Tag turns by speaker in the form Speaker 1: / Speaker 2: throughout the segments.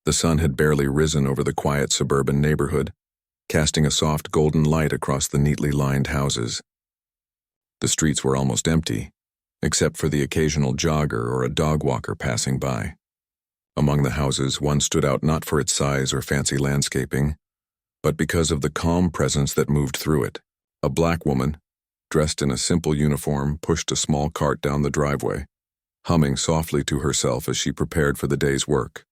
Speaker 1: The sun had barely risen over the quiet suburban neighborhood, casting a soft golden light across the neatly lined houses. The streets were almost empty, except for the occasional jogger or a dog walker passing by. Among the houses, one stood out not for its size or fancy landscaping, but because of the calm presence that moved through it. A black woman, dressed in a simple uniform, pushed a small cart down the driveway, humming softly to herself as she prepared for the day's work.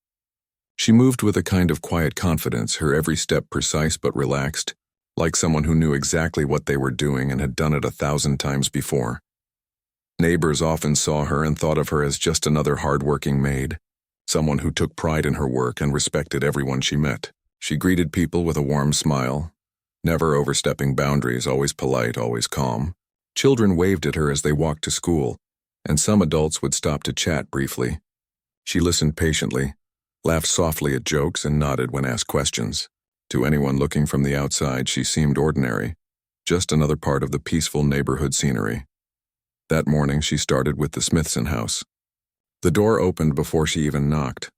Speaker 1: She moved with a kind of quiet confidence, her every step precise but relaxed, like someone who knew exactly what they were doing and had done it 1,000 times before. Neighbors often saw her and thought of her as just another hard-working maid, someone who took pride in her work and respected everyone she met. She greeted people with a warm smile, never overstepping boundaries, always polite, always calm. Children waved at her as they walked to school, and some adults would stop to chat briefly. She listened patiently, laughed softly at jokes, and nodded when asked questions. To anyone looking from the outside, she seemed ordinary, just another part of the peaceful neighborhood scenery. That morning, she started with the Smithson house. The door opened before she even knocked,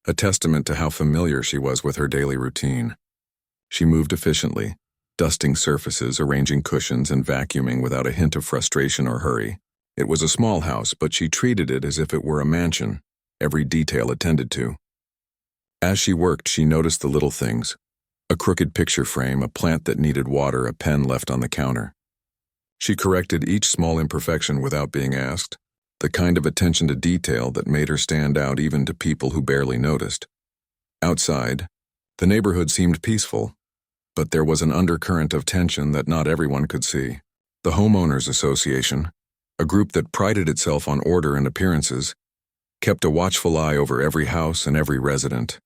Speaker 1: a testament to how familiar she was with her daily routine. She moved efficiently, dusting surfaces, arranging cushions, and vacuuming without a hint of frustration or hurry. It was a small house, but she treated it as if it were a mansion, every detail attended to. As she worked, she noticed the little things: a crooked picture frame, a plant that needed water, a pen left on the counter. She corrected each small imperfection without being asked, the kind of attention to detail that made her stand out even to people who barely noticed. Outside, the neighborhood seemed peaceful, but there was an undercurrent of tension that not everyone could see. The Homeowners Association, a group that prided itself on order and appearances, kept a watchful eye over every house and every resident.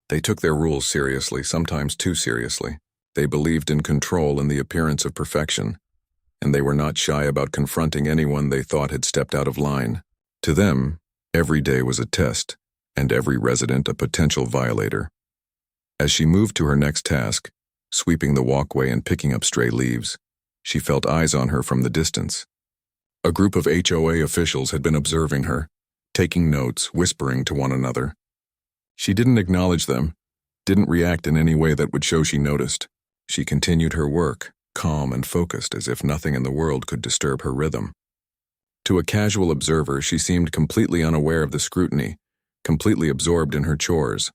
Speaker 1: They took their rules seriously, sometimes too seriously. They believed in control and the appearance of perfection, and they were not shy about confronting anyone they thought had stepped out of line. To them, every day was a test, and every resident a potential violator. As she moved to her next task, sweeping the walkway and picking up stray leaves, she felt eyes on her from the distance. A group of HOA officials had been observing her, taking notes, whispering to one another. She didn't acknowledge them, didn't react in any way that would show she noticed. She continued her work, calm and focused, as if nothing in the world could disturb her rhythm. To a casual observer, she seemed completely unaware of the scrutiny, completely absorbed in her chores.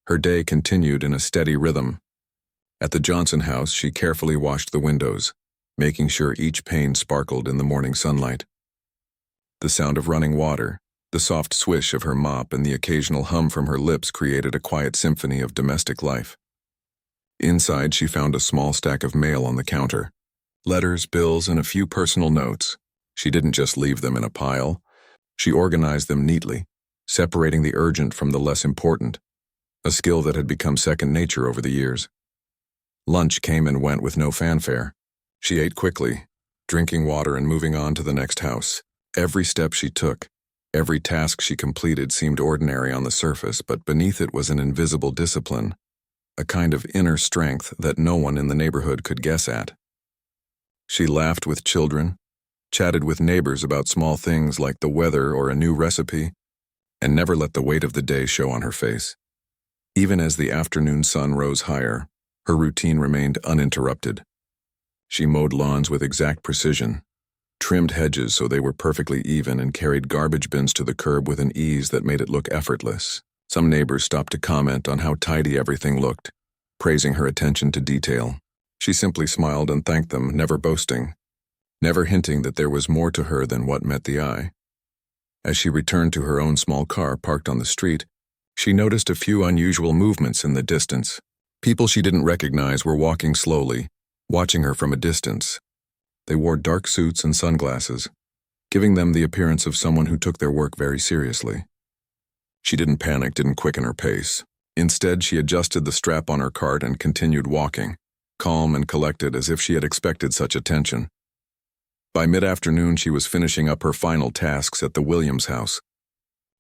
Speaker 1: Her day continued in a steady rhythm. At the Johnson house, she carefully washed the windows, making sure each pane sparkled in the morning sunlight. The sound of running water, the soft swish of her mop, and the occasional hum from her lips created a quiet symphony of domestic life. Inside, she found a small stack of mail on the counter. Letters, bills, and a few personal notes. She didn't just leave them in a pile. She organized them neatly, separating the urgent from the less important, a skill that had become second nature over the years. Lunch came and went with no fanfare. She ate quickly, drinking water and moving on to the next house. Every step she took, every task she completed seemed ordinary on the surface, but beneath it was an invisible discipline, a kind of inner strength that no one in the neighborhood could guess at. She laughed with children, chatted with neighbors about small things like the weather or a new recipe, and never let the weight of the day show on her face. Even as the afternoon sun rose higher, her routine remained uninterrupted. She mowed lawns with exact precision, trimmed hedges so they were perfectly even, and carried garbage bins to the curb with an ease that made it look effortless. Some neighbors stopped to comment on how tidy everything looked, praising her attention to detail. She simply smiled and thanked them, never boasting, never hinting that there was more to her than what met the eye. As she returned to her own small car parked on the street, she noticed a few unusual movements in the distance. People she didn't recognize were walking slowly, watching her from a distance. They wore dark suits and sunglasses, giving them the appearance of someone who took their work very seriously. She didn't panic, didn't quicken her pace. Instead, she adjusted the strap on her cart and continued walking, calm and collected as if she had expected such attention. By mid-afternoon, she was finishing up her final tasks at the Williams house.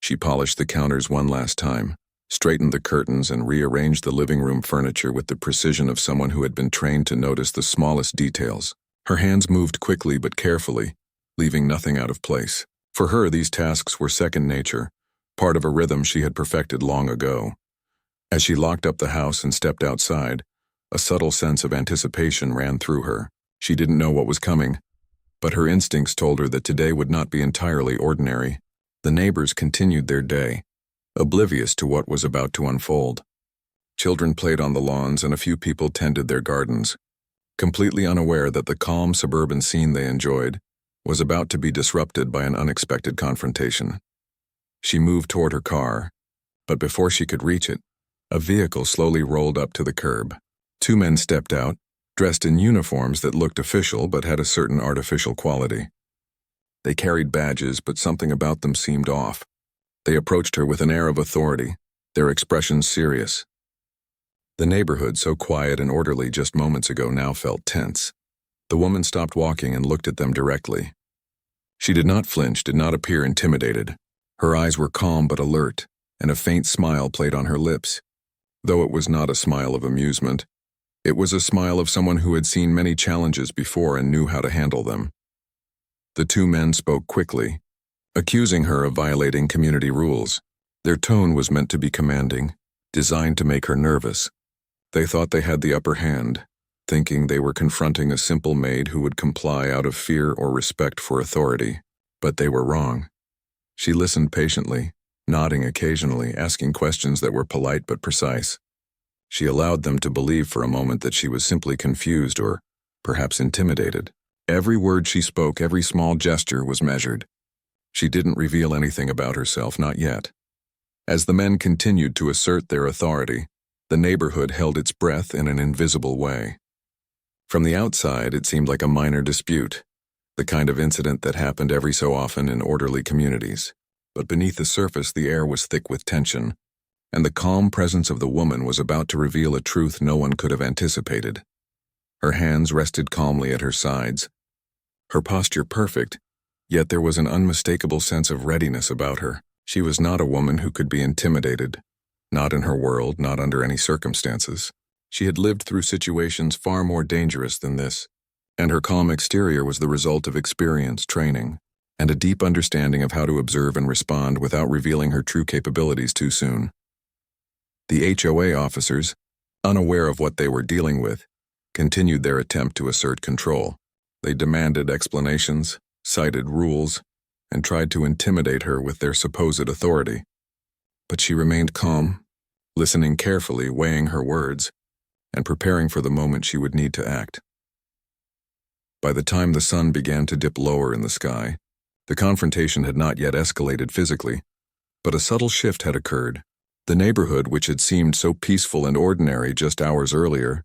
Speaker 1: She polished the counters one last time, straightened the curtains, and rearranged the living room furniture with the precision of someone who had been trained to notice the smallest details. Her hands moved quickly but carefully, leaving nothing out of place. For her, these tasks were second nature, part of a rhythm she had perfected long ago. As she locked up the house and stepped outside, a subtle sense of anticipation ran through her. She didn't know what was coming, but her instincts told her that today would not be entirely ordinary. The neighbors continued their day, oblivious to what was about to unfold. Children played on the lawns and a few people tended their gardens, completely unaware that the calm suburban scene they enjoyed was about to be disrupted by an unexpected confrontation. She moved toward her car, but before she could reach it, a vehicle slowly rolled up to the curb. Two men stepped out, dressed in uniforms that looked official but had a certain artificial quality. They carried badges, but something about them seemed off. They approached her with an air of authority, their expressions serious. The neighborhood, so quiet and orderly just moments ago, now felt tense. The woman stopped walking and looked at them directly. She did not flinch, did not appear intimidated. Her eyes were calm but alert, and a faint smile played on her lips. Though it was not a smile of amusement, it was a smile of someone who had seen many challenges before and knew how to handle them. The two men spoke quickly, accusing her of violating community rules. Their tone was meant to be commanding, designed to make her nervous. They thought they had the upper hand, thinking they were confronting a simple maid who would comply out of fear or respect for authority. But they were wrong. She listened patiently, nodding occasionally, asking questions that were polite but precise. She allowed them to believe for a moment that she was simply confused or perhaps intimidated. Every word she spoke, every small gesture was measured. She didn't reveal anything about herself, not yet. As the men continued to assert their authority, the neighborhood held its breath in an invisible way. From the outside, it seemed like a minor dispute, the kind of incident that happened every so often in orderly communities. But beneath the surface, the air was thick with tension, and the calm presence of the woman was about to reveal a truth no one could have anticipated. Her hands rested calmly at her sides, her posture perfect, yet there was an unmistakable sense of readiness about her. She was not a woman who could be intimidated, not in her world, not under any circumstances. She had lived through situations far more dangerous than this, and her calm exterior was the result of experience, training, and a deep understanding of how to observe and respond without revealing her true capabilities too soon. The HOA officers, unaware of what they were dealing with, continued their attempt to assert control. They demanded explanations, cited rules, and tried to intimidate her with their supposed authority. But she remained calm, listening carefully, weighing her words, and preparing for the moment she would need to act. By the time the sun began to dip lower in the sky, the confrontation had not yet escalated physically, but a subtle shift had occurred. The neighborhood, which had seemed so peaceful and ordinary just hours earlier,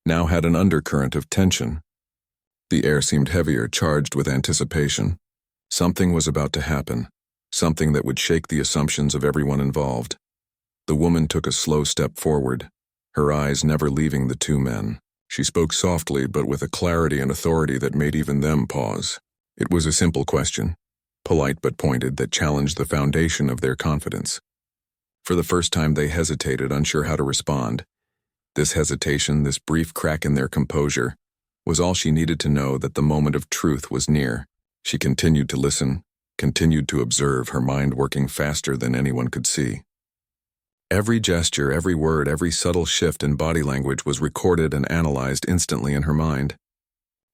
Speaker 1: now had an undercurrent of tension. The air seemed heavier, charged with anticipation. Something was about to happen, something that would shake the assumptions of everyone involved. The woman took a slow step forward, her eyes never leaving the two men. She spoke softly, but with a clarity and authority that made even them pause. It was a simple question, polite but pointed, that challenged the foundation of their confidence. For the first time they hesitated, unsure how to respond. This hesitation, this brief crack in their composure, was all she needed to know that the moment of truth was near. She continued to listen, continued to observe, her mind working faster than anyone could see. Every gesture, every word, every subtle shift in body language was recorded and analyzed instantly in her mind.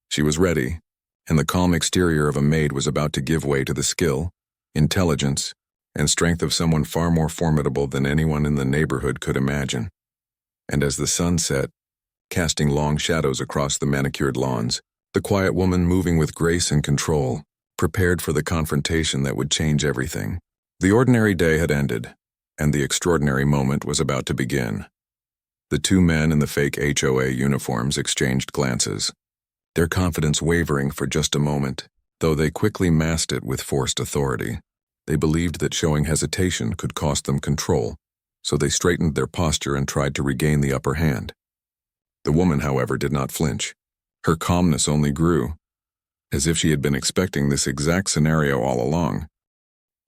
Speaker 1: She was ready, and the calm exterior of a maid was about to give way to the skill, intelligence, and strength of someone far more formidable than anyone in the neighborhood could imagine. And as the sun set, casting long shadows across the manicured lawns, the quiet woman, moving with grace and control, prepared for the confrontation that would change everything. The ordinary day had ended, and the extraordinary moment was about to begin. The two men in the fake HOA uniforms exchanged glances, their confidence wavering for just a moment, though they quickly masked it with forced authority. They believed that showing hesitation could cost them control, so they straightened their posture and tried to regain the upper hand. The woman, however, did not flinch. Her calmness only grew, as if she had been expecting this exact scenario all along.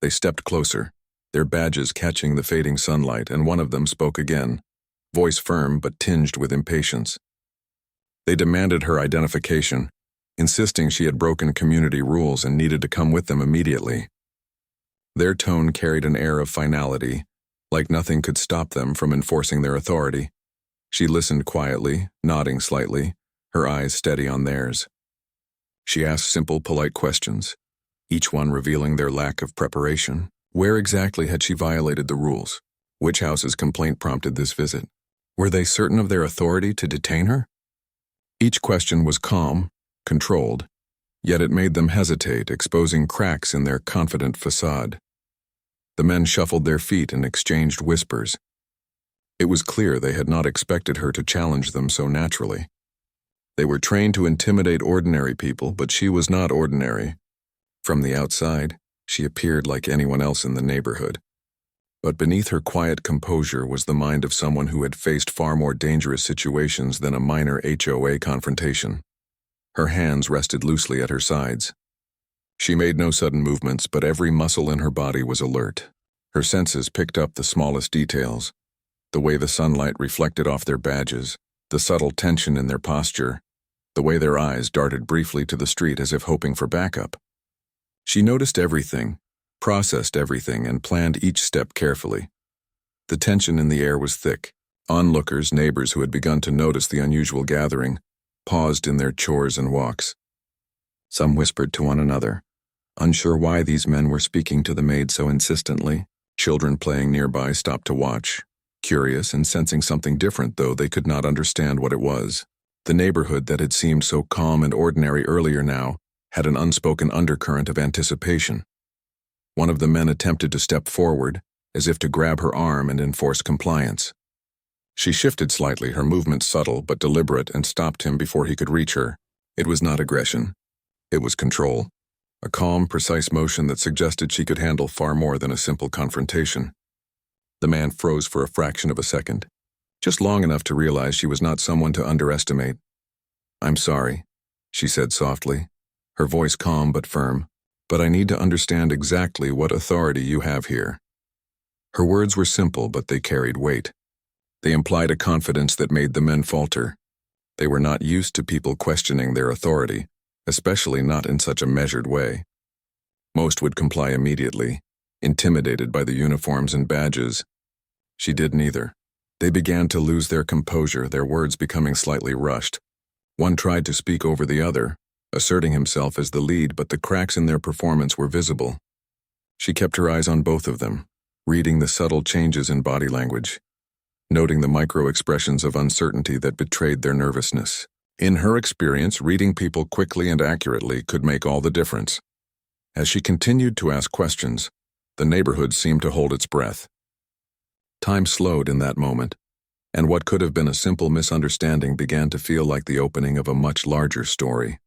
Speaker 1: They stepped closer, their badges catching the fading sunlight, and one of them spoke again, voice firm but tinged with impatience. They demanded her identification, insisting she had broken community rules and needed to come with them immediately. Their tone carried an air of finality, like nothing could stop them from enforcing their authority. She listened quietly, nodding slightly, her eyes steady on theirs. She asked simple, polite questions, each one revealing their lack of preparation. Where exactly had she violated the rules? Which house's complaint prompted this visit? Were they certain of their authority to detain her? Each question was calm, controlled, yet it made them hesitate, exposing cracks in their confident facade. The men shuffled their feet and exchanged whispers. It was clear they had not expected her to challenge them so naturally. They were trained to intimidate ordinary people, but she was not ordinary. From the outside, she appeared like anyone else in the neighborhood. But beneath her quiet composure was the mind of someone who had faced far more dangerous situations than a minor HOA confrontation. Her hands rested loosely at her sides. She made no sudden movements, but every muscle in her body was alert. Her senses picked up the smallest details, the way the sunlight reflected off their badges, the subtle tension in their posture, the way their eyes darted briefly to the street as if hoping for backup. She noticed everything, processed everything, and planned each step carefully. The tension in the air was thick. Onlookers, neighbors who had begun to notice the unusual gathering, paused in their chores and walks. Some whispered to one another, unsure why these men were speaking to the maid so insistently. Children playing nearby stopped to watch, curious and sensing something different, though they could not understand what it was. The neighborhood that had seemed so calm and ordinary earlier now had an unspoken undercurrent of anticipation. One of the men attempted to step forward, as if to grab her arm and enforce compliance. She shifted slightly, her movement subtle but deliberate, and stopped him before he could reach her. It was not aggression. It was control. A calm, precise motion that suggested she could handle far more than a simple confrontation. The man froze for a fraction of a second, just long enough to realize she was not someone to underestimate. "I'm sorry," she said softly, her voice calm but firm, "but I need to understand exactly what authority you have here." Her words were simple, but they carried weight. They implied a confidence that made the men falter. They were not used to people questioning their authority, especially not in such a measured way. Most would comply immediately, intimidated by the uniforms and badges. She did neither. They began to lose their composure, their words becoming slightly rushed. One tried to speak over the other, asserting himself as the lead, but the cracks in their performance were visible. She kept her eyes on both of them, reading the subtle changes in body language, noting the micro-expressions of uncertainty that betrayed their nervousness. In her experience, reading people quickly and accurately could make all the difference. As she continued to ask questions, the neighborhood seemed to hold its breath. Time slowed in that moment, and what could have been a simple misunderstanding began to feel like the opening of a much larger story.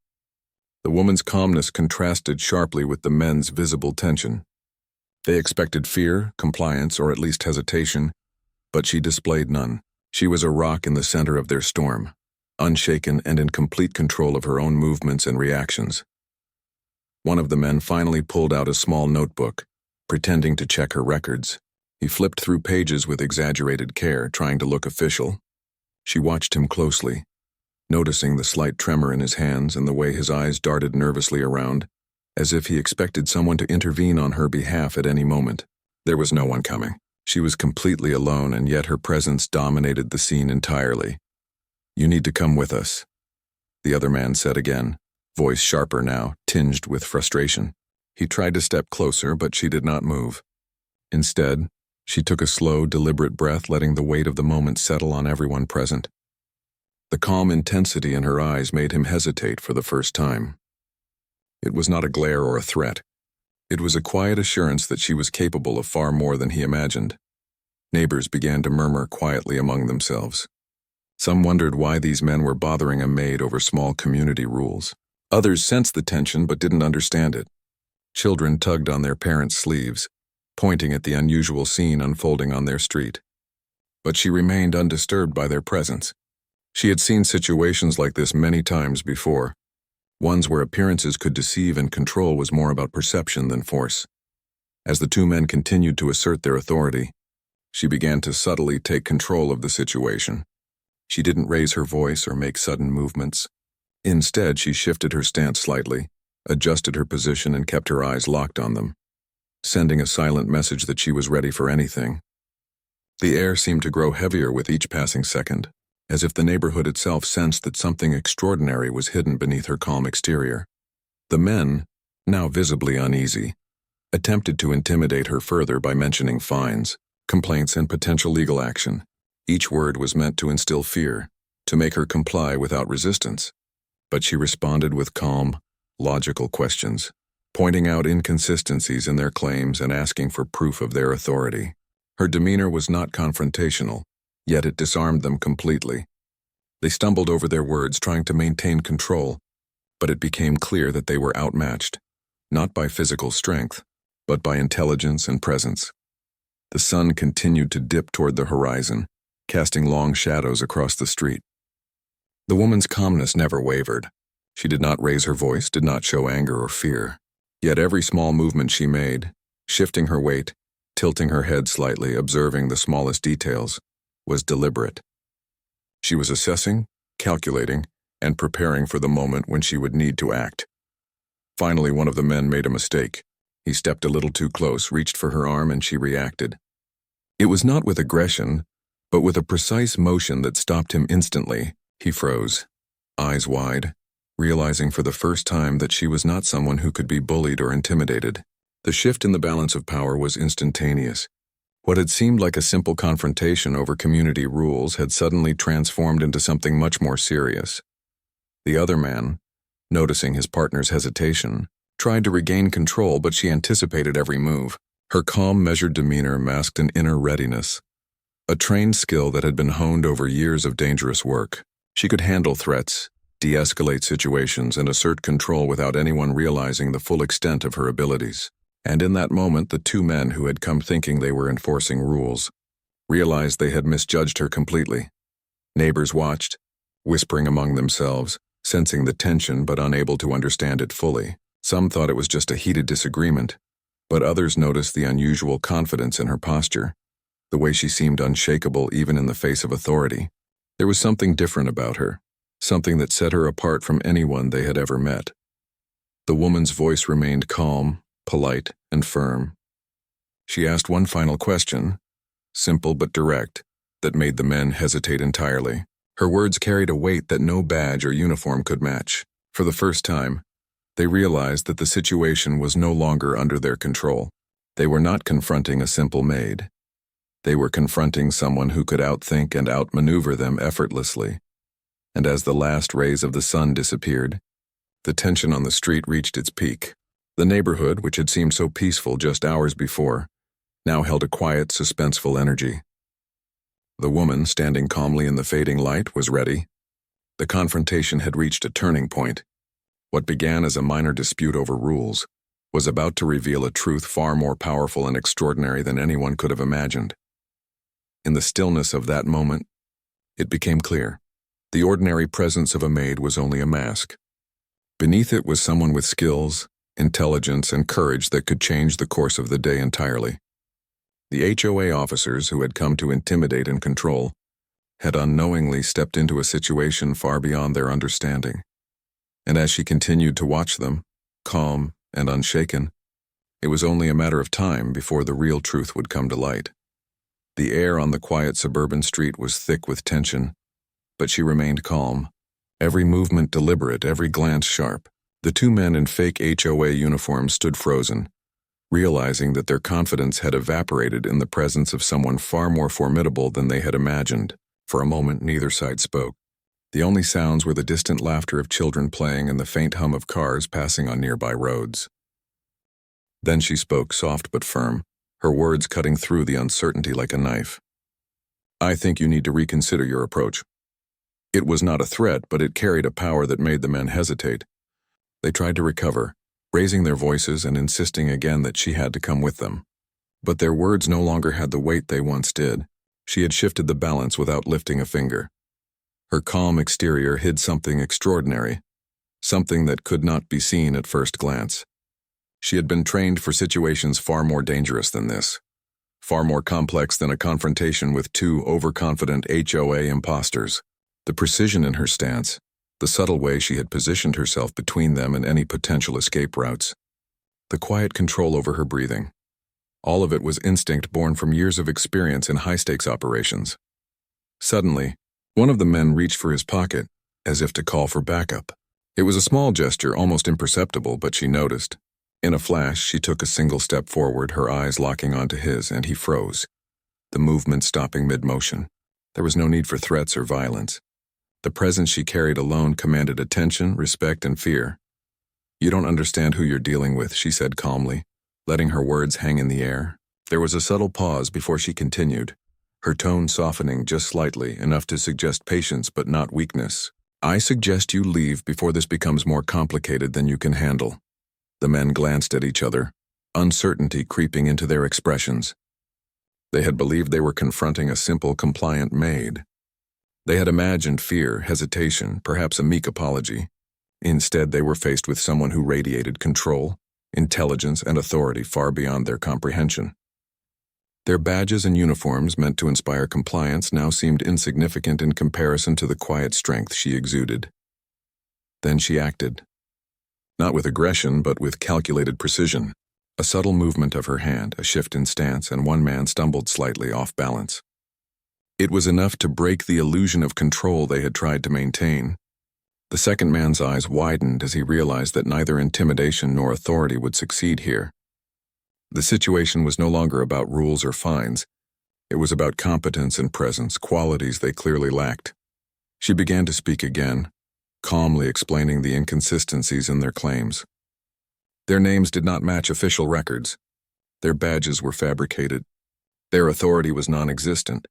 Speaker 1: The woman's calmness contrasted sharply with the men's visible tension. They expected fear, compliance, or at least hesitation, but she displayed none. She was a rock in the center of their storm, unshaken and in complete control of her own movements and reactions. One of the men finally pulled out a small notebook, pretending to check her records. He flipped through pages with exaggerated care, trying to look official. She watched him closely, noticing the slight tremor in his hands and the way his eyes darted nervously around, as if he expected someone to intervene on her behalf at any moment. There was no one coming. She was completely alone, and yet her presence dominated the scene entirely. "You need to come with us," the other man said again, voice sharper now, tinged with frustration. He tried to step closer, but she did not move. Instead, she took a slow, deliberate breath, letting the weight of the moment settle on everyone present. The calm intensity in her eyes made him hesitate for the first time. It was not a glare or a threat. It was a quiet assurance that she was capable of far more than he imagined. Neighbors began to murmur quietly among themselves. Some wondered why these men were bothering a maid over small community rules. Others sensed the tension but didn't understand it. Children tugged on their parents' sleeves, pointing at the unusual scene unfolding on their street. But she remained undisturbed by their presence. She had seen situations like this many times before. Ones where appearances could deceive and control was more about perception than force. As the two men continued to assert their authority, she began to subtly take control of the situation. She didn't raise her voice or make sudden movements. Instead, she shifted her stance slightly, adjusted her position, and kept her eyes locked on them, sending a silent message that she was ready for anything. The air seemed to grow heavier with each passing second, as if the neighborhood itself sensed that something extraordinary was hidden beneath her calm exterior. The men, now visibly uneasy, attempted to intimidate her further by mentioning fines, complaints, and potential legal action. Each word was meant to instill fear, to make her comply without resistance. But she responded with calm, logical questions, pointing out inconsistencies in their claims and asking for proof of their authority. Her demeanor was not confrontational, yet it disarmed them completely. They stumbled over their words, trying to maintain control, but it became clear that they were outmatched, not by physical strength, but by intelligence and presence. The sun continued to dip toward the horizon, casting long shadows across the street. The woman's calmness never wavered. She did not raise her voice, did not show anger or fear. Yet every small movement she made, shifting her weight, tilting her head slightly, observing the smallest details, was deliberate. She was assessing, calculating, and preparing for the moment when she would need to act. Finally, one of the men made a mistake. He stepped a little too close, reached for her arm, and she reacted. It was not with aggression, but with a precise motion that stopped him instantly. He froze, eyes wide, realizing for the first time that she was not someone who could be bullied or intimidated. The shift in the balance of power was instantaneous. What had seemed like a simple confrontation over community rules had suddenly transformed into something much more serious. The other man, noticing his partner's hesitation, tried to regain control, but she anticipated every move. Her calm, measured demeanor masked an inner readiness, a trained skill that had been honed over years of dangerous work. She could handle threats, de-escalate situations, and assert control without anyone realizing the full extent of her abilities. And in that moment, the two men who had come thinking they were enforcing rules realized they had misjudged her completely. Neighbors watched, whispering among themselves, sensing the tension but unable to understand it fully. Some thought it was just a heated disagreement, but others noticed the unusual confidence in her posture, the way she seemed unshakable even in the face of authority. There was something different about her, something that set her apart from anyone they had ever met. The woman's voice remained calm, polite, and firm. She asked one final question, simple but direct, that made the men hesitate entirely. Her words carried a weight that no badge or uniform could match. For the first time, they realized that the situation was no longer under their control. They were not confronting a simple maid. They were confronting someone who could outthink and outmaneuver them effortlessly. And as the last rays of the sun disappeared, the tension on the street reached its peak. The neighborhood, which had seemed so peaceful just hours before, now held a quiet, suspenseful energy. The woman, standing calmly in the fading light, was ready. The confrontation had reached a turning point. What began as a minor dispute over rules was about to reveal a truth far more powerful and extraordinary than anyone could have imagined. In the stillness of that moment, it became clear. The ordinary presence of a maid was only a mask. Beneath it was someone with skills, intelligence, and courage that could change the course of the day entirely. The HOA officers who had come to intimidate and control had unknowingly stepped into a situation far beyond their understanding. And as she continued to watch them, calm and unshaken, it was only a matter of time before the real truth would come to light. The air on the quiet suburban street was thick with tension, but she remained calm, every movement deliberate, every glance sharp. The two men in fake HOA uniforms stood frozen, realizing that their confidence had evaporated in the presence of someone far more formidable than they had imagined. For a moment, neither side spoke. The only sounds were the distant laughter of children playing and the faint hum of cars passing on nearby roads. Then she spoke, soft but firm, her words cutting through the uncertainty like a knife. "I think you need to reconsider your approach." It was not a threat, but it carried a power that made the men hesitate. They tried to recover, raising their voices and insisting again that she had to come with them. But their words no longer had the weight they once did. She had shifted the balance without lifting a finger. Her calm exterior hid something extraordinary, something that could not be seen at first glance. She had been trained for situations far more dangerous than this, far more complex than a confrontation with two overconfident HOA imposters. The precision in her stance, the subtle way she had positioned herself between them and any potential escape routes, the quiet control over her breathing. All of it was instinct born from years of experience in high-stakes operations. Suddenly, one of the men reached for his pocket, as if to call for backup. It was a small gesture, almost imperceptible, but she noticed. In a flash, she took a single step forward, her eyes locking onto his, and he froze, the movement stopping mid-motion. There was no need for threats or violence. The presence she carried alone commanded attention, respect, and fear. "You don't understand who you're dealing with," she said calmly, letting her words hang in the air. There was a subtle pause before she continued, her tone softening just slightly, enough to suggest patience but not weakness. "I suggest you leave before this becomes more complicated than you can handle." The men glanced at each other, uncertainty creeping into their expressions. They had believed they were confronting a simple, compliant maid. They had imagined fear, hesitation, perhaps a meek apology. Instead, they were faced with someone who radiated control, intelligence, and authority far beyond their comprehension. Their badges and uniforms, meant to inspire compliance, now seemed insignificant in comparison to the quiet strength she exuded. Then she acted. Not with aggression, but with calculated precision. A subtle movement of her hand, a shift in stance, and one man stumbled slightly off balance. It was enough to break the illusion of control they had tried to maintain. The second man's eyes widened as he realized that neither intimidation nor authority would succeed here. The situation was no longer about rules or fines. It was about competence and presence, qualities they clearly lacked. She began to speak again, calmly explaining the inconsistencies in their claims. Their names did not match official records. Their badges were fabricated. Their authority was non-existent.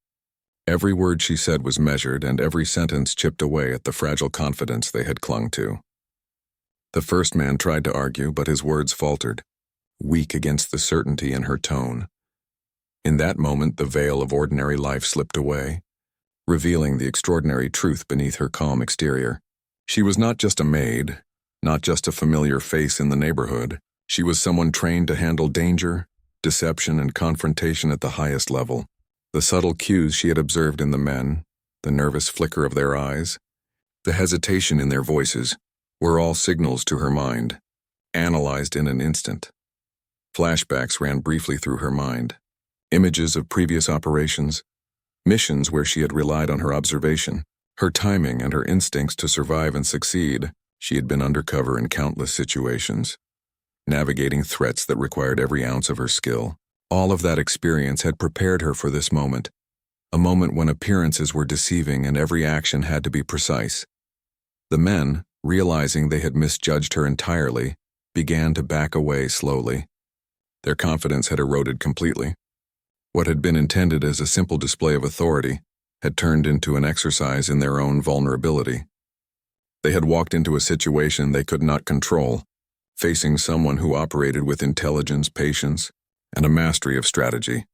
Speaker 1: Every word she said was measured, and every sentence chipped away at the fragile confidence they had clung to. The first man tried to argue, but his words faltered, weak against the certainty in her tone. In that moment, the veil of ordinary life slipped away, revealing the extraordinary truth beneath her calm exterior. She was not just a maid, not just a familiar face in the neighborhood. She was someone trained to handle danger, deception, and confrontation at the highest level. The subtle cues she had observed in the men, the nervous flicker of their eyes, the hesitation in their voices, were all signals to her mind, analyzed in an instant. Flashbacks ran briefly through her mind, images of previous operations, missions where she had relied on her observation, her timing, and her instincts to survive and succeed. She had been undercover in countless situations, navigating threats that required every ounce of her skill. All of that experience had prepared her for this moment, a moment when appearances were deceiving and every action had to be precise. The men, realizing they had misjudged her entirely, began to back away slowly. Their confidence had eroded completely. What had been intended as a simple display of authority had turned into an exercise in their own vulnerability. They had walked into a situation they could not control, facing someone who operated with intelligence, patience, and a mastery of strategy.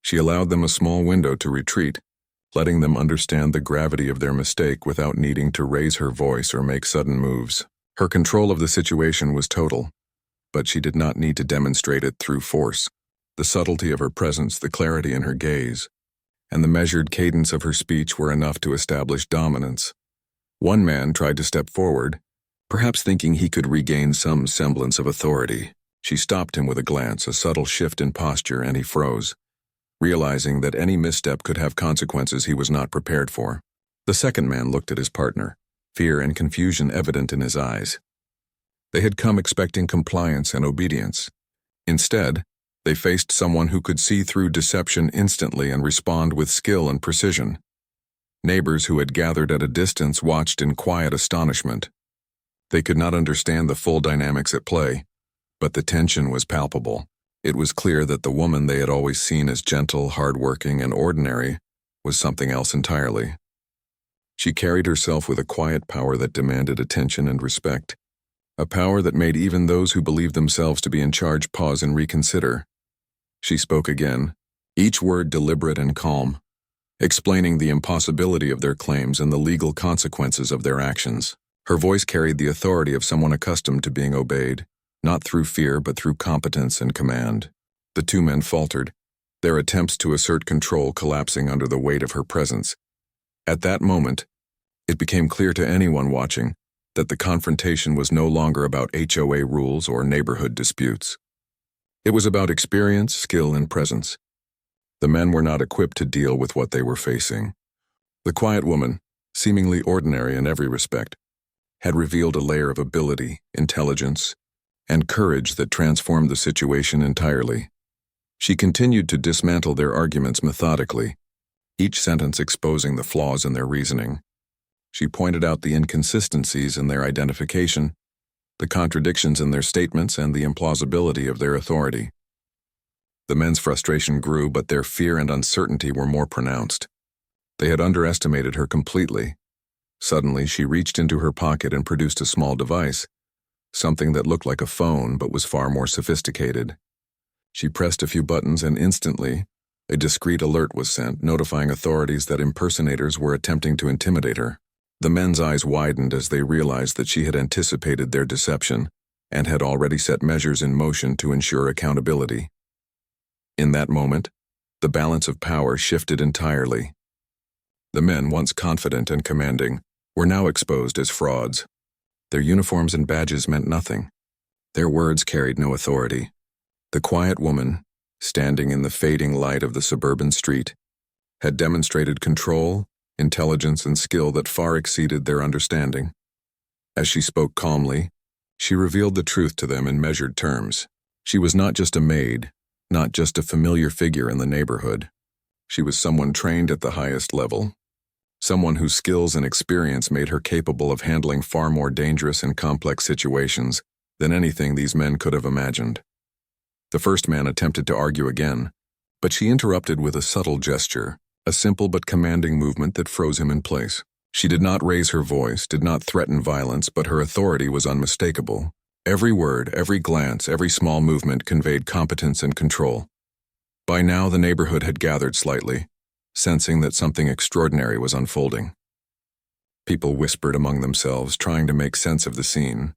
Speaker 1: She allowed them a small window to retreat, letting them understand the gravity of their mistake without needing to raise her voice or make sudden moves. Her control of the situation was total, but she did not need to demonstrate it through force. The subtlety of her presence, the clarity in her gaze, and the measured cadence of her speech were enough to establish dominance. One man tried to step forward, perhaps thinking he could regain some semblance of authority. She stopped him with a glance, a subtle shift in posture, and he froze, realizing that any misstep could have consequences he was not prepared for. The second man looked at his partner, fear and confusion evident in his eyes. They had come expecting compliance and obedience. Instead, they faced someone who could see through deception instantly and respond with skill and precision. Neighbors who had gathered at a distance watched in quiet astonishment. They could not understand the full dynamics at play, but the tension was palpable. It was clear that the woman they had always seen as gentle, hardworking, and ordinary was something else entirely. She carried herself with a quiet power that demanded attention and respect, a power that made even those who believed themselves to be in charge pause and reconsider. She spoke again, each word deliberate and calm, explaining the impossibility of their claims and the legal consequences of their actions. Her voice carried the authority of someone accustomed to being obeyed, not through fear but through competence and command. The two men faltered, their attempts to assert control collapsing under the weight of her presence. At that moment, it became clear to anyone watching that the confrontation was no longer about HOA rules or neighborhood disputes. It was about experience, skill, and presence. The men were not equipped to deal with what they were facing. The quiet woman, seemingly ordinary in every respect, had revealed a layer of ability, intelligence, and courage that transformed the situation entirely. She continued to dismantle their arguments methodically, each sentence exposing the flaws in their reasoning. She pointed out the inconsistencies in their identification, the contradictions in their statements, and the implausibility of their authority. The men's frustration grew, but their fear and uncertainty were more pronounced. They had underestimated her completely. Suddenly, she reached into her pocket and produced a small device, something that looked like a phone but was far more sophisticated. She pressed a few buttons and instantly, a discreet alert was sent, notifying authorities that impersonators were attempting to intimidate her. The men's eyes widened as they realized that she had anticipated their deception and had already set measures in motion to ensure accountability. In that moment, the balance of power shifted entirely. The men, once confident and commanding, were now exposed as frauds. Their uniforms and badges meant nothing. Their words carried no authority. The quiet woman, standing in the fading light of the suburban street, had demonstrated control, intelligence, and skill that far exceeded their understanding. As she spoke calmly, she revealed the truth to them in measured terms. She was not just a maid, not just a familiar figure in the neighborhood. She was someone trained at the highest level, someone whose skills and experience made her capable of handling far more dangerous and complex situations than anything these men could have imagined. The first man attempted to argue again, but she interrupted with a subtle gesture, a simple but commanding movement that froze him in place. She did not raise her voice, did not threaten violence, but her authority was unmistakable. Every word, every glance, every small movement conveyed competence and control. By now, the neighborhood had gathered slightly, sensing that something extraordinary was unfolding. People whispered among themselves, trying to make sense of the scene.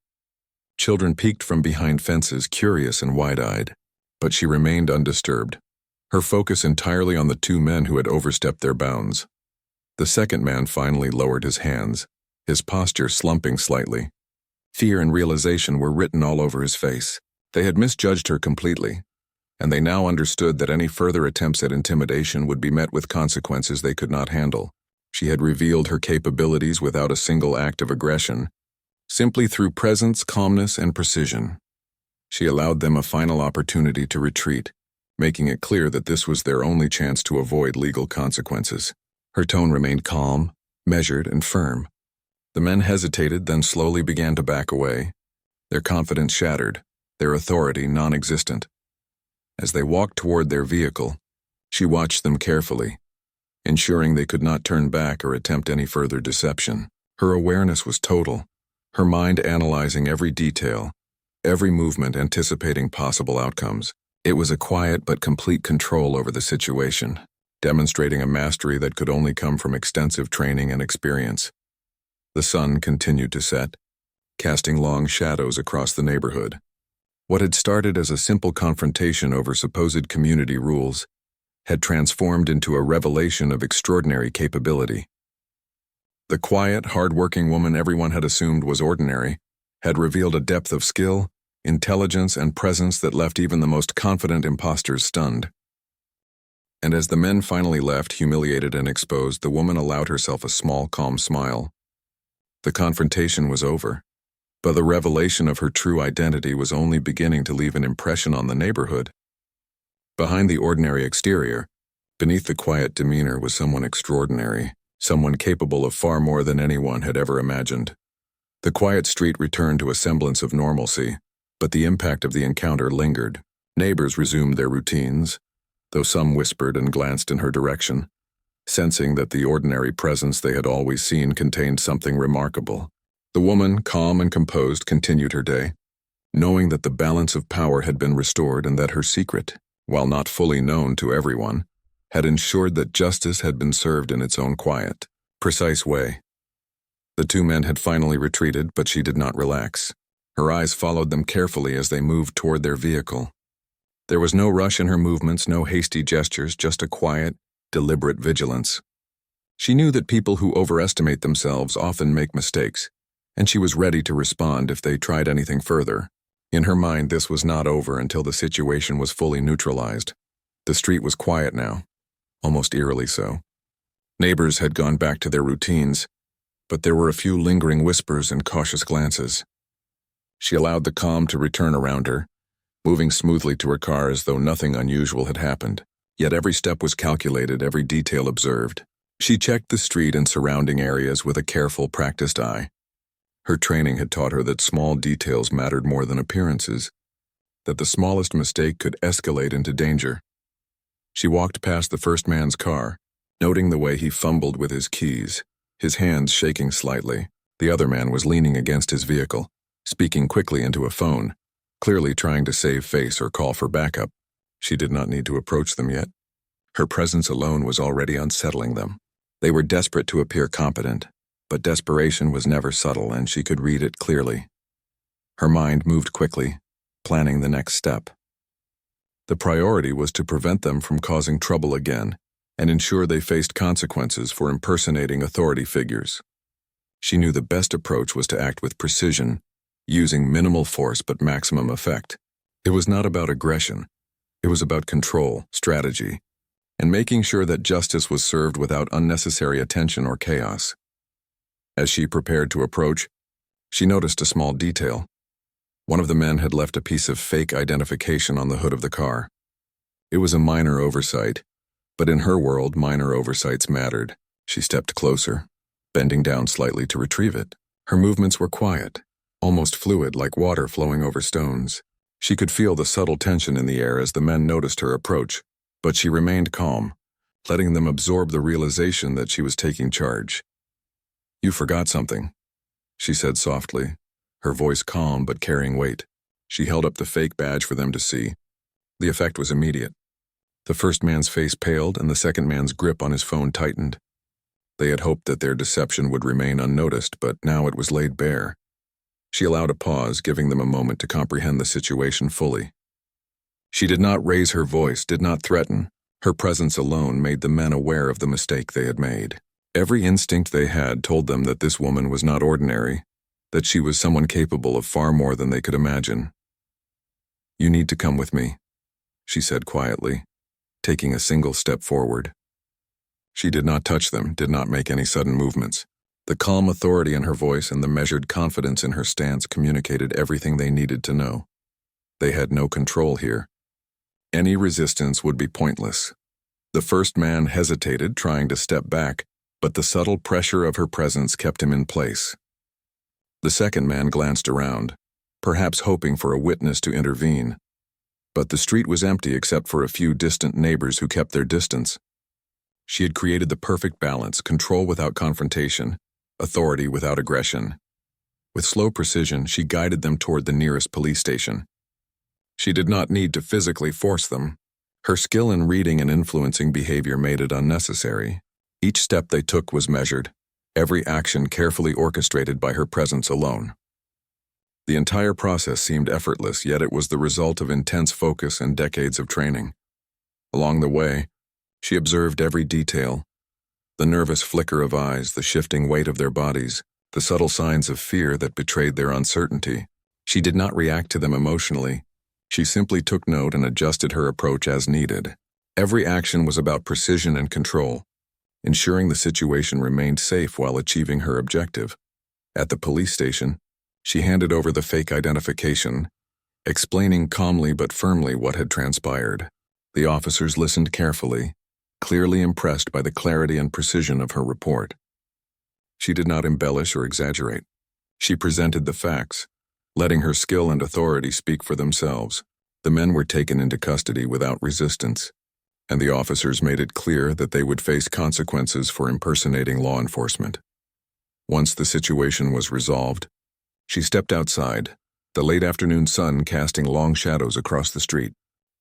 Speaker 1: Children peeked from behind fences, curious and wide-eyed, but she remained undisturbed, her focus entirely on the two men who had overstepped their bounds. The second man finally lowered his hands, his posture slumping slightly. Fear and realization were written all over his face. They had misjudged her completely, and they now understood that any further attempts at intimidation would be met with consequences they could not handle. She had revealed her capabilities without a single act of aggression, simply through presence, calmness, and precision. She allowed them a final opportunity to retreat, making it clear that this was their only chance to avoid legal consequences. Her tone remained calm, measured, and firm. The men hesitated, then slowly began to back away, their confidence shattered, their authority non-existent. As they walked toward their vehicle, she watched them carefully, ensuring they could not turn back or attempt any further deception. Her awareness was total, her mind analyzing every detail, every movement anticipating possible outcomes. It was a quiet but complete control over the situation, demonstrating a mastery that could only come from extensive training and experience. The sun continued to set, casting long shadows across the neighborhood. What had started as a simple confrontation over supposed community rules had transformed into a revelation of extraordinary capability. The quiet, hard-working woman everyone had assumed was ordinary had revealed a depth of skill, intelligence, and presence that left even the most confident imposters stunned. And as the men finally left, humiliated and exposed, the woman allowed herself a small, calm smile. The confrontation was over, but the revelation of her true identity was only beginning to leave an impression on the neighborhood. Behind the ordinary exterior, beneath the quiet demeanor, was someone extraordinary, someone capable of far more than anyone had ever imagined. The quiet street returned to a semblance of normalcy, but the impact of the encounter lingered. Neighbors resumed their routines, though some whispered and glanced in her direction, sensing that the ordinary presence they had always seen contained something remarkable. The woman, calm and composed, continued her day, knowing that the balance of power had been restored and that her secret, while not fully known to everyone, had ensured that justice had been served in its own quiet, precise way. The two men had finally retreated, but she did not relax. Her eyes followed them carefully as they moved toward their vehicle. There was no rush in her movements, no hasty gestures, just a quiet, deliberate vigilance. She knew that people who overestimate themselves often make mistakes, and she was ready to respond if they tried anything further. In her mind, this was not over until the situation was fully neutralized. The street was quiet now, almost eerily so. Neighbors had gone back to their routines, but there were a few lingering whispers and cautious glances. She allowed the calm to return around her, moving smoothly to her car as though nothing unusual had happened. Yet every step was calculated, every detail observed. She checked the street and surrounding areas with a careful, practiced eye. Her training had taught her that small details mattered more than appearances, that the smallest mistake could escalate into danger. She walked past the first man's car, noting the way he fumbled with his keys, his hands shaking slightly. The other man was leaning against his vehicle, speaking quickly into a phone, clearly trying to save face or call for backup. She did not need to approach them yet. Her presence alone was already unsettling them. They were desperate to appear competent, but desperation was never subtle, and she could read it clearly. Her mind moved quickly, planning the next step. The priority was to prevent them from causing trouble again and ensure they faced consequences for impersonating authority figures. She knew the best approach was to act with precision, using minimal force but maximum effect. It was not about aggression. It was about control, strategy, and making sure that justice was served without unnecessary attention or chaos. As she prepared to approach, she noticed a small detail. One of the men had left a piece of fake identification on the hood of the car. It was a minor oversight, but in her world, minor oversights mattered. She stepped closer, bending down slightly to retrieve it. Her movements were quiet, almost fluid, like water flowing over stones. She could feel the subtle tension in the air as the men noticed her approach, but she remained calm, letting them absorb the realization that she was taking charge. "You forgot something," she said softly, her voice calm but carrying weight. She held up the fake badge for them to see. The effect was immediate. The first man's face paled and the second man's grip on his phone tightened. They had hoped that their deception would remain unnoticed, but now it was laid bare. She allowed a pause, giving them a moment to comprehend the situation fully. She did not raise her voice, did not threaten. Her presence alone made the men aware of the mistake they had made. Every instinct they had told them that this woman was not ordinary, that she was someone capable of far more than they could imagine. "You need to come with me," she said quietly, taking a single step forward. She did not touch them, did not make any sudden movements. The calm authority in her voice and the measured confidence in her stance communicated everything they needed to know. They had no control here. Any resistance would be pointless. The first man hesitated, trying to step back, but the subtle pressure of her presence kept him in place. The second man glanced around, perhaps hoping for a witness to intervene. But the street was empty except for a few distant neighbors who kept their distance. She had created the perfect balance: control without confrontation, authority without aggression. With slow precision, she guided them toward the nearest police station. She did not need to physically force them. Her skill in reading and influencing behavior made it unnecessary. Each step they took was measured, every action carefully orchestrated by her presence alone. The entire process seemed effortless, yet it was the result of intense focus and decades of training. Along the way, she observed every detail: the nervous flicker of eyes, the shifting weight of their bodies, the subtle signs of fear that betrayed their uncertainty. She did not react to them emotionally. She simply took note and adjusted her approach as needed. Every action was about precision and control, ensuring the situation remained safe while achieving her objective. At the police station, she handed over the fake identification, explaining calmly but firmly what had transpired. The officers listened carefully, clearly impressed by the clarity and precision of her report. She did not embellish or exaggerate. She presented the facts, letting her skill and authority speak for themselves. The men were taken into custody without resistance, and the officers made it clear that they would face consequences for impersonating law enforcement. Once the situation was resolved, she stepped outside, the late afternoon sun casting long shadows across the street.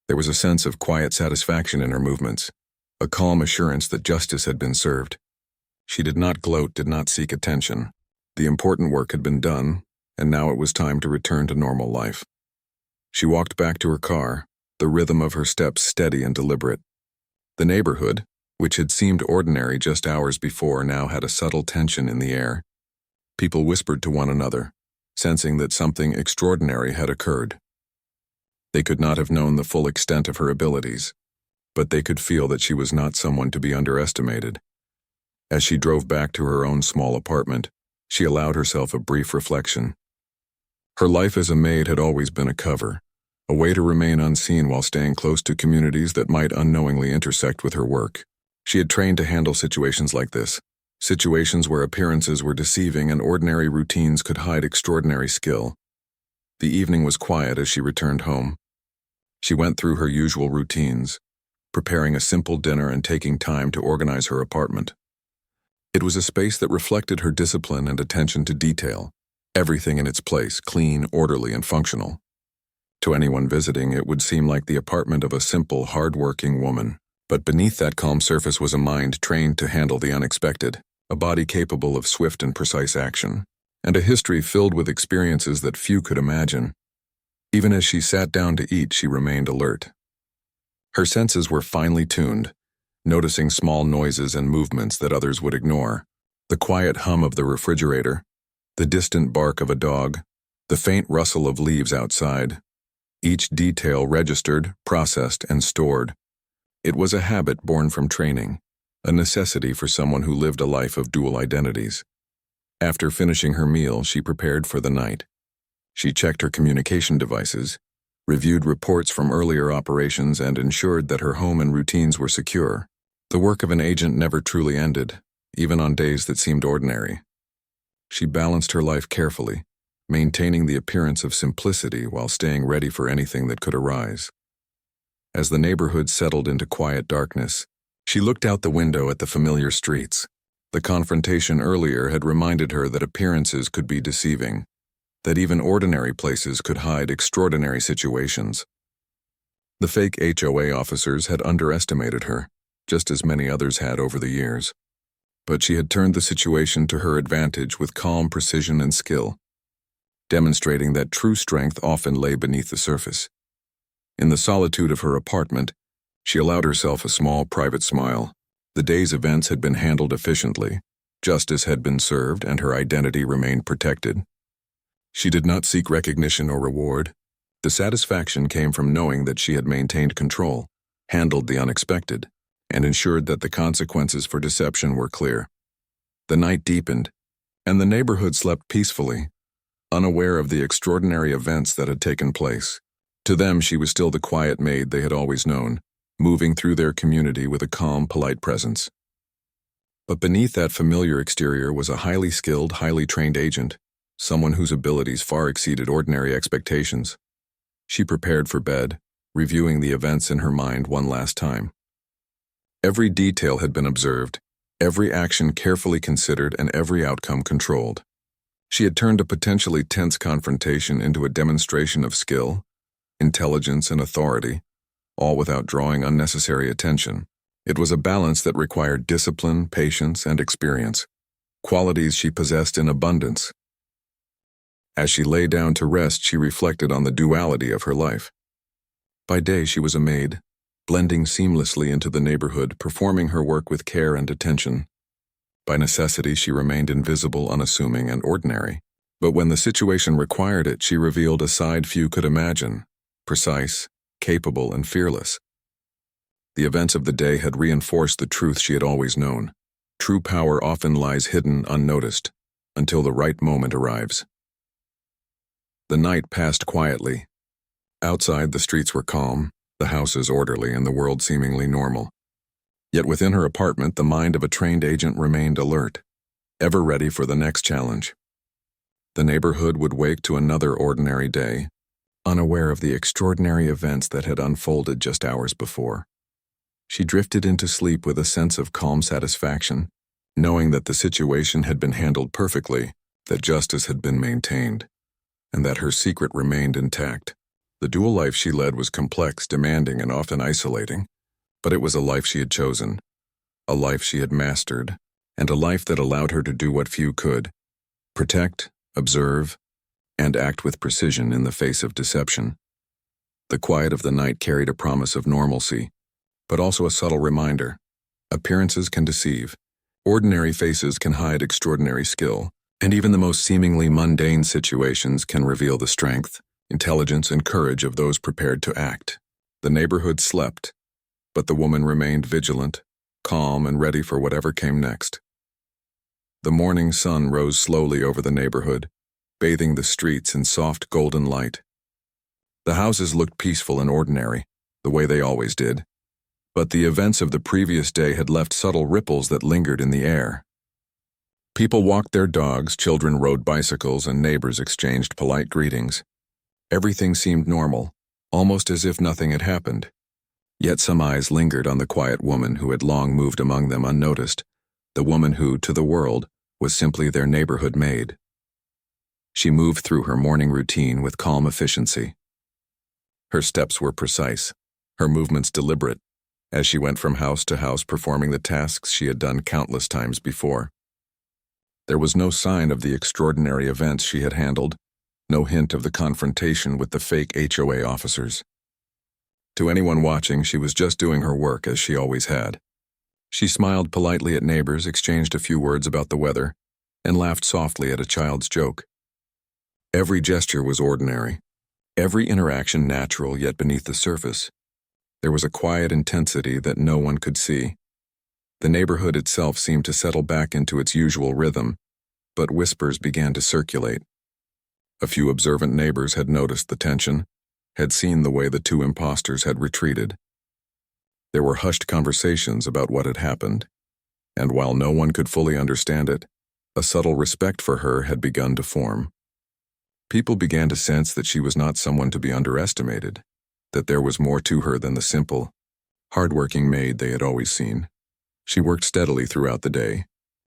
Speaker 1: There was a sense of quiet satisfaction in her movements, a calm assurance that justice had been served. She did not gloat, did not seek attention. The important work had been done, and now it was time to return to normal life. She walked back to her car, the rhythm of her steps steady and deliberate. The neighborhood, which had seemed ordinary just hours before, now had a subtle tension in the air. People whispered to one another, sensing that something extraordinary had occurred. They could not have known the full extent of her abilities, but they could feel that she was not someone to be underestimated. As she drove back to her own small apartment, she allowed herself a brief reflection. Her life as a maid had always been a cover, a way to remain unseen while staying close to communities that might unknowingly intersect with her work. She had trained to handle situations like this, situations where appearances were deceiving and ordinary routines could hide extraordinary skill. The evening was quiet as she returned home. She went through her usual routines, preparing a simple dinner and taking time to organize her apartment. It was a space that reflected her discipline and attention to detail, everything in its place, clean, orderly, and functional. To anyone visiting, it would seem like the apartment of a simple, hard-working woman. But beneath that calm surface was a mind trained to handle the unexpected, a body capable of swift and precise action, and a history filled with experiences that few could imagine. Even as she sat down to eat, she remained alert. Her senses were finely tuned, noticing small noises and movements that others would ignore. The quiet hum of the refrigerator, the distant bark of a dog, the faint rustle of leaves outside. Each detail registered, processed, and stored. It was a habit born from training, a necessity for someone who lived a life of dual identities. After finishing her meal, she prepared for the night. She checked her communication devices, reviewed reports from earlier operations, and ensured that her home and routines were secure. The work of an agent never truly ended, even on days that seemed ordinary. She balanced her life carefully, maintaining the appearance of simplicity while staying ready for anything that could arise. As the neighborhood settled into quiet darkness, she looked out the window at the familiar streets. The confrontation earlier had reminded her that appearances could be deceiving, that even ordinary places could hide extraordinary situations. The fake HOA officers had underestimated her, just as many others had over the years. But she had turned the situation to her advantage with calm precision and skill, demonstrating that true strength often lay beneath the surface. In the solitude of her apartment, she allowed herself a small private smile. The day's events had been handled efficiently, justice had been served, and her identity remained protected. She did not seek recognition or reward. The satisfaction came from knowing that she had maintained control, handled the unexpected, and ensured that the consequences for deception were clear. The night deepened, and the neighborhood slept peacefully, unaware of the extraordinary events that had taken place. To them, she was still the quiet maid they had always known, moving through their community with a calm, polite presence. But beneath that familiar exterior was a highly skilled, highly trained agent, someone whose abilities far exceeded ordinary expectations. She prepared for bed, reviewing the events in her mind one last time. Every detail had been observed, every action carefully considered, and every outcome controlled. She had turned a potentially tense confrontation into a demonstration of skill, intelligence, and authority, all without drawing unnecessary attention. It was a balance that required discipline, patience, and experience, qualities she possessed in abundance. As she lay down to rest, she reflected on the duality of her life. By day, she was a maid, blending seamlessly into the neighborhood, performing her work with care and attention. By necessity, she remained invisible, unassuming, and ordinary. But when the situation required it, she revealed a side few could imagine, precise, capable, and fearless. The events of the day had reinforced the truth she had always known. True power often lies hidden, unnoticed, until the right moment arrives. The night passed quietly. Outside, the streets were calm, the houses orderly, and the world seemingly normal. Yet within her apartment, the mind of a trained agent remained alert, ever ready for the next challenge. The neighborhood would wake to another ordinary day, unaware of the extraordinary events that had unfolded just hours before. She drifted into sleep with a sense of calm satisfaction, knowing that the situation had been handled perfectly, that justice had been maintained, and that her secret remained intact. The dual life she led was complex, demanding, and often isolating, but it was a life she had chosen, a life she had mastered, and a life that allowed her to do what few could: protect, observe, and act with precision in the face of deception. The quiet of the night carried a promise of normalcy, but also a subtle reminder. Appearances can deceive, ordinary faces can hide extraordinary skill, and even the most seemingly mundane situations can reveal the strength, intelligence and courage of those prepared to act. The neighborhood slept, but the woman remained vigilant, calm, and ready for whatever came next. The morning sun rose slowly over the neighborhood, bathing the streets in soft golden light. The houses looked peaceful and ordinary, the way they always did, but the events of the previous day had left subtle ripples that lingered in the air. People walked their dogs, children rode bicycles, and neighbors exchanged polite greetings. Everything seemed normal, almost as if nothing had happened. Yet some eyes lingered on the quiet woman who had long moved among them unnoticed, the woman who, to the world, was simply their neighborhood maid. She moved through her morning routine with calm efficiency. Her steps were precise, her movements deliberate, as she went from house to house performing the tasks she had done countless times before. There was no sign of the extraordinary events she had handled, no hint of the confrontation with the fake HOA officers. To anyone watching, she was just doing her work as she always had. She smiled politely at neighbors, exchanged a few words about the weather, and laughed softly at a child's joke. Every gesture was ordinary, every interaction natural yet beneath the surface. There was a quiet intensity that no one could see. The neighborhood itself seemed to settle back into its usual rhythm, but whispers began to circulate. A few observant neighbors had noticed the tension, had seen the way the two imposters had retreated. There were hushed conversations about what had happened, and while no one could fully understand it, a subtle respect for her had begun to form. People began to sense that she was not someone to be underestimated, that there was more to her than the simple, hard-working maid they had always seen. She worked steadily throughout the day,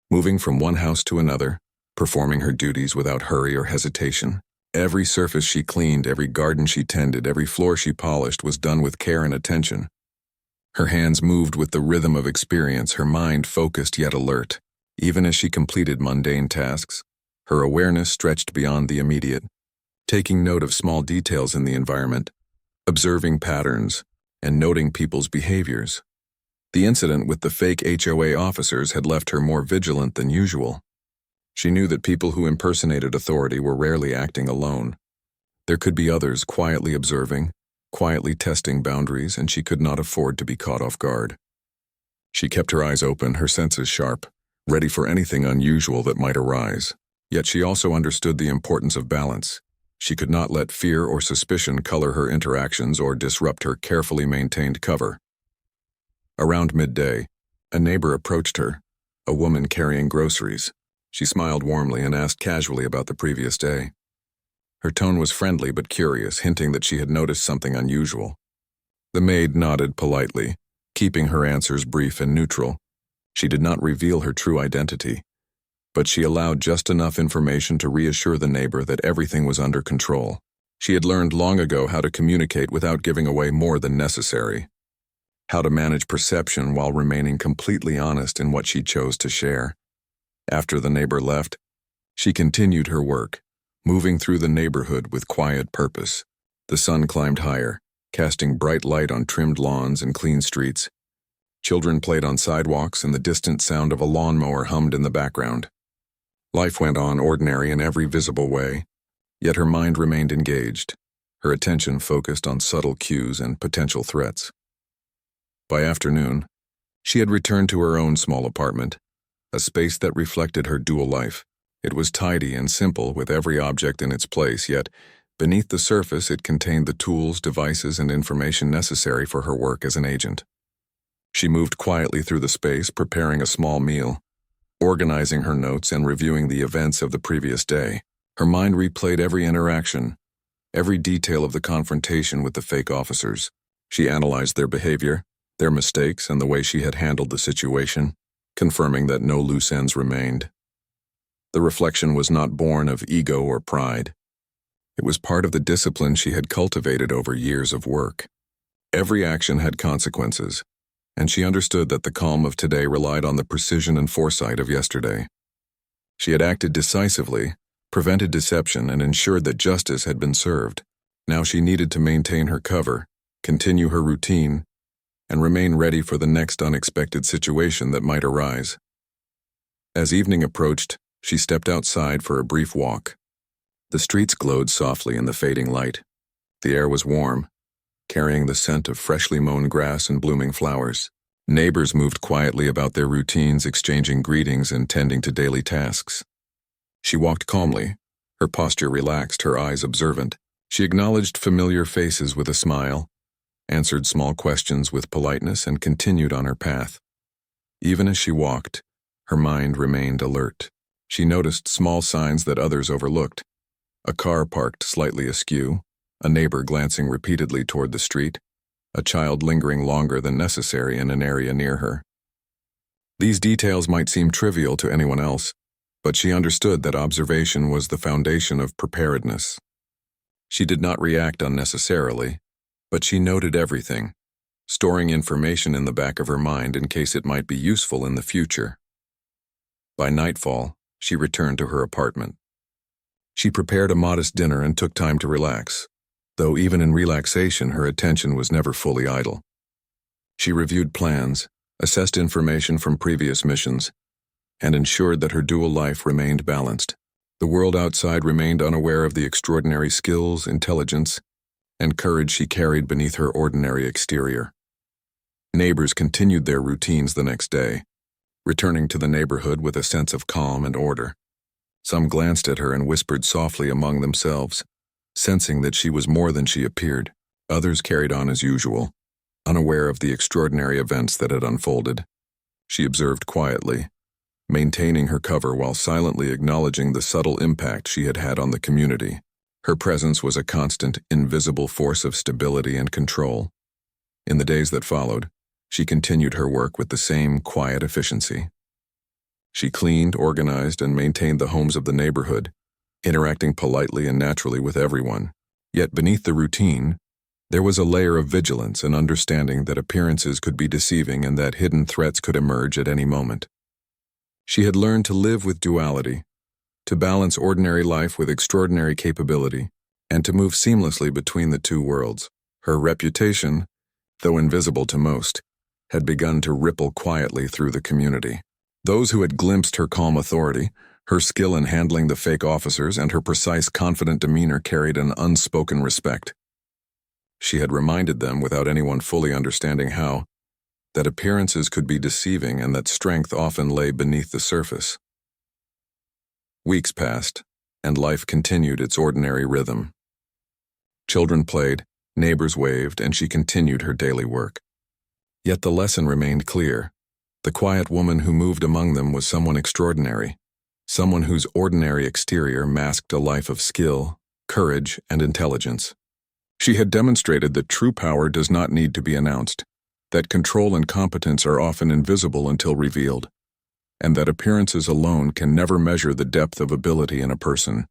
Speaker 1: moving from one house to another, performing her duties without hurry or hesitation. Every surface she cleaned, every garden she tended, every floor she polished was done with care and attention. Her hands moved with the rhythm of experience, her mind focused yet alert. Even as she completed mundane tasks, her awareness stretched beyond the immediate, taking note of small details in the environment, observing patterns, and noting people's behaviors. The incident with the fake HOA officers had left her more vigilant than usual. She knew that people who impersonated authority were rarely acting alone. There could be others quietly observing, quietly testing boundaries, and she could not afford to be caught off guard. She kept her eyes open, her senses sharp, ready for anything unusual that might arise. Yet she also understood the importance of balance. She could not let fear or suspicion color her interactions or disrupt her carefully maintained cover. Around midday, a neighbor approached her, a woman carrying groceries. She smiled warmly and asked casually about the previous day. Her tone was friendly but curious, hinting that she had noticed something unusual. The maid nodded politely, keeping her answers brief and neutral. She did not reveal her true identity, but she allowed just enough information to reassure the neighbor that everything was under control. She had learned long ago how to communicate without giving away more than necessary, how to manage perception while remaining completely honest in what she chose to share. After the neighbor left, she continued her work, moving through the neighborhood with quiet purpose. The sun climbed higher, casting bright light on trimmed lawns and clean streets. Children played on sidewalks, and the distant sound of a lawnmower hummed in the background. Life went on ordinary in every visible way, yet her mind remained engaged, her attention focused on subtle cues and potential threats. By afternoon, she had returned to her own small apartment, a space that reflected her dual life. It was tidy and simple, with every object in its place, yet beneath the surface it contained the tools, devices, and information necessary for her work as an agent. She moved quietly through the space, preparing a small meal, organizing her notes and reviewing the events of the previous day. Her mind replayed every interaction, every detail of the confrontation with the fake officers. She analyzed their behavior, their mistakes, and the way she had handled the situation, confirming that no loose ends remained. The reflection was not born of ego or pride. It was part of the discipline she had cultivated over years of work. Every action had consequences, and she understood that the calm of today relied on the precision and foresight of yesterday. She had acted decisively, prevented deception, and ensured that justice had been served. Now she needed to maintain her cover, continue her routine, and remain ready for the next unexpected situation that might arise. As evening approached, she stepped outside for a brief walk. The streets glowed softly in the fading light, The air was warm, carrying the scent of freshly mown grass and blooming flowers. Neighbors moved quietly about their routines, exchanging greetings and tending to daily tasks. She walked calmly, her posture relaxed, her eyes observant. She acknowledged familiar faces with a smile, answered small questions with politeness, and continued on her path. Even as she walked, her mind remained alert. She noticed small signs that others overlooked: a car parked slightly askew, a neighbor glancing repeatedly toward the street, a child lingering longer than necessary in an area near her. These details might seem trivial to anyone else, but she understood that observation was the foundation of preparedness. She did not react unnecessarily, but she noted everything, storing information in the back of her mind in case it might be useful in the future. By nightfall, she returned to her apartment. She prepared a modest dinner and took time to relax, though even in relaxation her attention was never fully idle. She reviewed plans, assessed information from previous missions, and ensured that her dual life remained balanced. The world outside remained unaware of the extraordinary skills, intelligence, and courage she carried beneath her ordinary exterior. Neighbors continued their routines the next day, returning to the neighborhood with a sense of calm and order. Some glanced at her and whispered softly among themselves, sensing that she was more than she appeared. Others carried on as usual, unaware of the extraordinary events that had unfolded. She observed quietly, maintaining her cover while silently acknowledging the subtle impact she had had on the community. Her presence was a constant, invisible force of stability and control. In the days that followed, she continued her work with the same quiet efficiency. She cleaned, organized, and maintained the homes of the neighborhood, interacting politely and naturally with everyone. Yet beneath the routine, there was a layer of vigilance and understanding that appearances could be deceiving and that hidden threats could emerge at any moment. She had learned to live with duality, to balance ordinary life with extraordinary capability, and to move seamlessly between the two worlds. Her reputation, though invisible to most, had begun to ripple quietly through the community. Those who had glimpsed her calm authority, her skill in handling the fake officers, and her precise, confident demeanor carried an unspoken respect. She had reminded them, without anyone fully understanding how, that appearances could be deceiving and that strength often lay beneath the surface. Weeks passed, and life continued its ordinary rhythm. Children played, neighbors waved, and she continued her daily work. Yet the lesson remained clear. The quiet woman who moved among them was someone extraordinary, someone whose ordinary exterior masked a life of skill, courage, and intelligence. She had demonstrated that true power does not need to be announced, that control and competence are often invisible until revealed, and that appearances alone can never measure the depth of ability in a person.